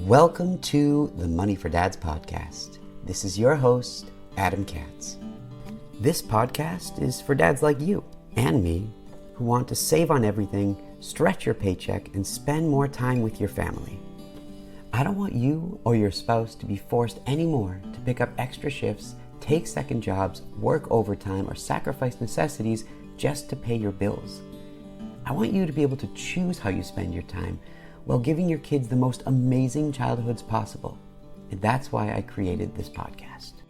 Welcome to the Money for Dads podcast. This is your host, Adam Katz. This podcast is for dads like you and me who want to save on everything, stretch your paycheck, and spend more time with your family. I don't want you or your spouse to be forced anymore to pick up extra shifts, take second jobs, work overtime, or sacrifice necessities just to pay your bills. I want you to be able to choose how you spend your time while giving your kids the most amazing childhoods possible. And that's why I created this podcast.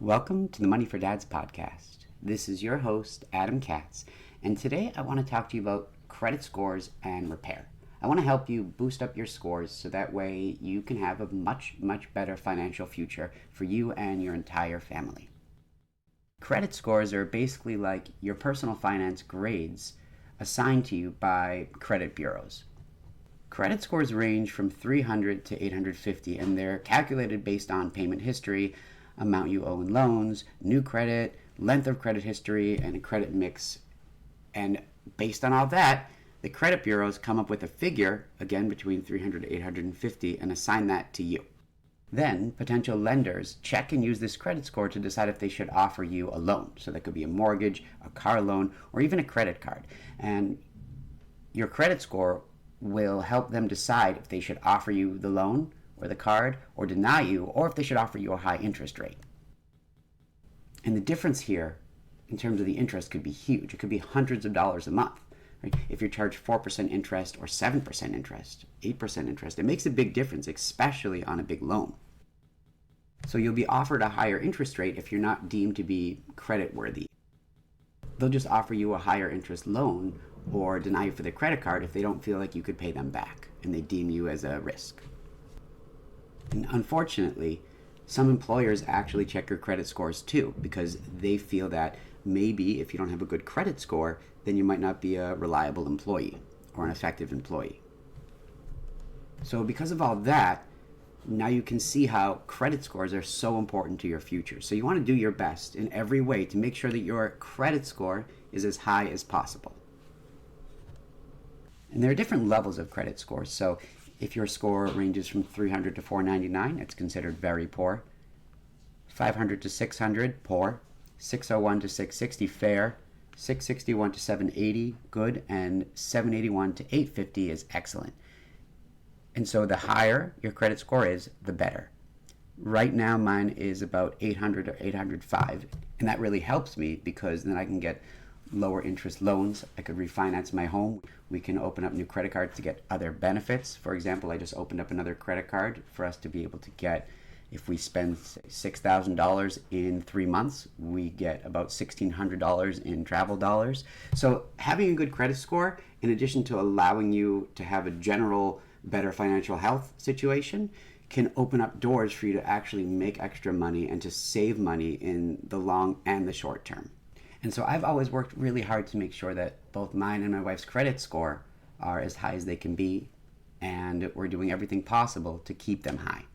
Welcome to the Money for Dads podcast. This is your host, Adam Katz, and today I want to talk to you about credit scores and repair. I want to help you boost up your scores so that way you can have a much better financial future for you and your entire family. Credit scores are basically like your personal finance grades assigned to you by credit bureaus. Credit scores range from 300 to 850, and they're calculated based on payment history, amount you owe in loans, new credit, length of credit history, and a credit mix. And based on all that, the credit bureaus come up with a figure, again between 300 to 850, and assign that to you. Then, potential lenders check and use this credit score to decide if they should offer you a loan. So that could be a mortgage, a car loan, or even a credit card. And your credit score will help them decide if they should offer you the loan or the card or deny you, or if they should offer you a high interest rate. And the difference here in terms of the interest could be huge. It could be hundreds of dollars a month. Right? If you're charged 4% interest or 7% interest, 8% interest, it makes a big difference, especially on a big loan. So you'll be offered a higher interest rate if you're not deemed to be credit worthy. They'll just offer you a higher interest loan or deny you for the credit card if they don't feel like you could pay them back and they deem you as a risk. And unfortunately, some employers actually check your credit scores too because they feel that maybe if you don't have a good credit score, then you might not be a reliable employee or an effective employee. So because of all that, now you can see how credit scores are so important to your future. So you want to do your best in every way to make sure that your credit score is as high as possible. And there are different levels of credit scores. So if your score ranges from 300 to 499, it's considered very poor. 500 to 600, poor. 601 to 660, fair. 661 to 780, good. And 781 to 850 is excellent. And so the higher your credit score is, the better. Right now, mine is about 800 or 805. And that really helps me because then I can get lower interest loans. I could refinance my home. We can open up new credit cards to get other benefits. For example, I just opened up another credit card for us to be able to get, if we spend $6,000 in 3 months, we get about $1,600 in travel dollars. So having a good credit score, in addition to allowing you to have a general better financial health situation, can open up doors for you to actually make extra money and to save money in the long and the short term. And so I've always worked really hard to make sure that both mine and my wife's credit score are as high as they can be, and we're doing everything possible to keep them high.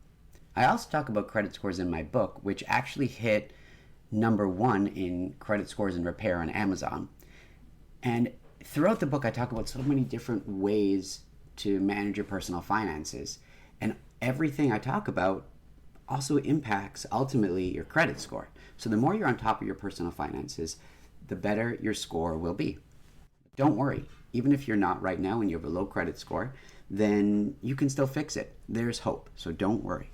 I also talk about credit scores in my book, which actually hit number 1 in credit scores and repair on Amazon. And throughout the book, I talk about so many different ways to manage your personal finances. And everything I talk about also impacts ultimately your credit score. So the more you're on top of your personal finances, the better your score will be. Don't worry, even if you're not right now and you have a low credit score, then you can still fix it. There's hope, so don't worry.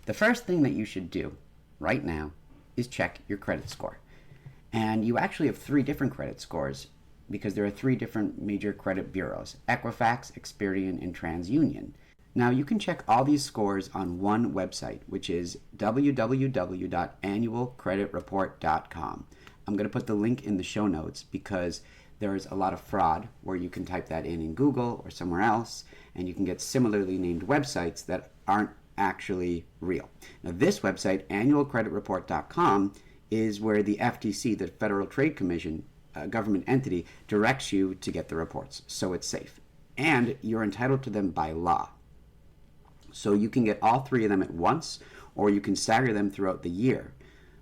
The first thing that you should do right now is check your credit score. And you actually have 3 different credit scores because there are 3 different major credit bureaus: Equifax, Experian, and TransUnion. Now you can check all these scores on one website, which is www.annualcreditreport.com. I'm going to put the link in the show notes because there's a lot of fraud where you can type that in Google or somewhere else, and you can get similarly named websites that aren't actually real. Now this website, annualcreditreport.com, is where the FTC, the Federal Trade Commission, government entity, directs you to get the reports, so it's safe. And you're entitled to them by law. So you can get all 3 of them at once, or you can stagger them throughout the year.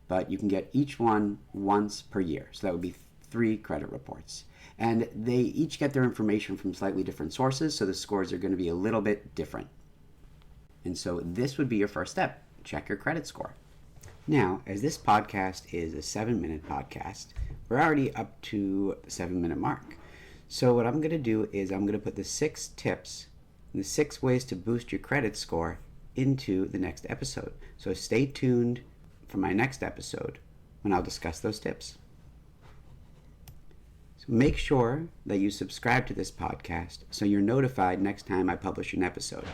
But you can get each one once per year. So that would be 3 credit reports. And they each get their information from slightly different sources, so the scores are going to be a little bit different. And so this would be your first step. Check your credit score. Now, as this podcast is a 7-minute podcast, we're already up to the 7-minute mark. So what I'm going to do is I'm going to put the 6 tips, the 6 ways to boost your credit score into the next episode. So stay tuned for my next episode when I'll discuss those tips. So make sure that you subscribe to this podcast so you're notified next time I publish an episode.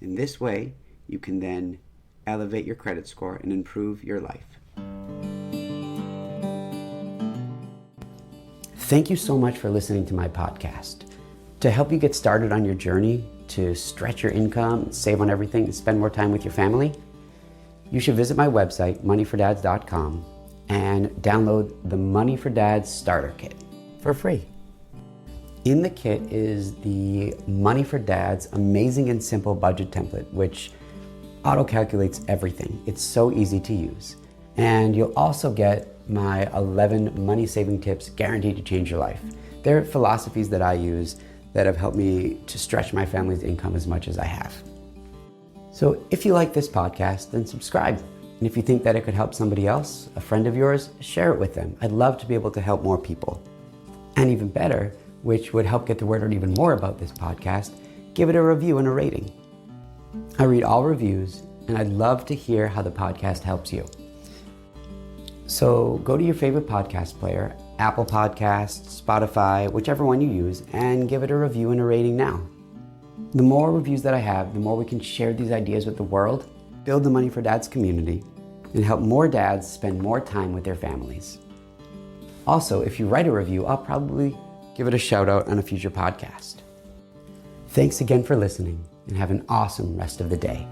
In this way, you can then elevate your credit score and improve your life. Thank you so much for listening to my podcast. To help you get started on your journey to stretch your income, save on everything, and spend more time with your family, you should visit my website, moneyfordads.com, and download the Money for Dads Starter Kit for free. In the kit is the Money for Dads Amazing and Simple Budget Template, which auto-calculates everything. It's so easy to use. And you'll also get my 11 money-saving tips guaranteed to change your life. They're philosophies that I use that have helped me to stretch my family's income as much as I have. So if you like this podcast, then subscribe. And if you think that it could help somebody else, a friend of yours, share it with them. I'd love to be able to help more people. And even better, which would help get the word out even more about this podcast, give it a review and a rating. I read all reviews, and I'd love to hear how the podcast helps you. So go to your favorite podcast player, Apple Podcasts, Spotify, whichever one you use, and give it a review and a rating now. The more reviews that I have, the more we can share these ideas with the world, build the Money for Dads community, and help more dads spend more time with their families. Also, if you write a review, I'll probably give it a shout out on a future podcast. Thanks again for listening, and have an awesome rest of the day.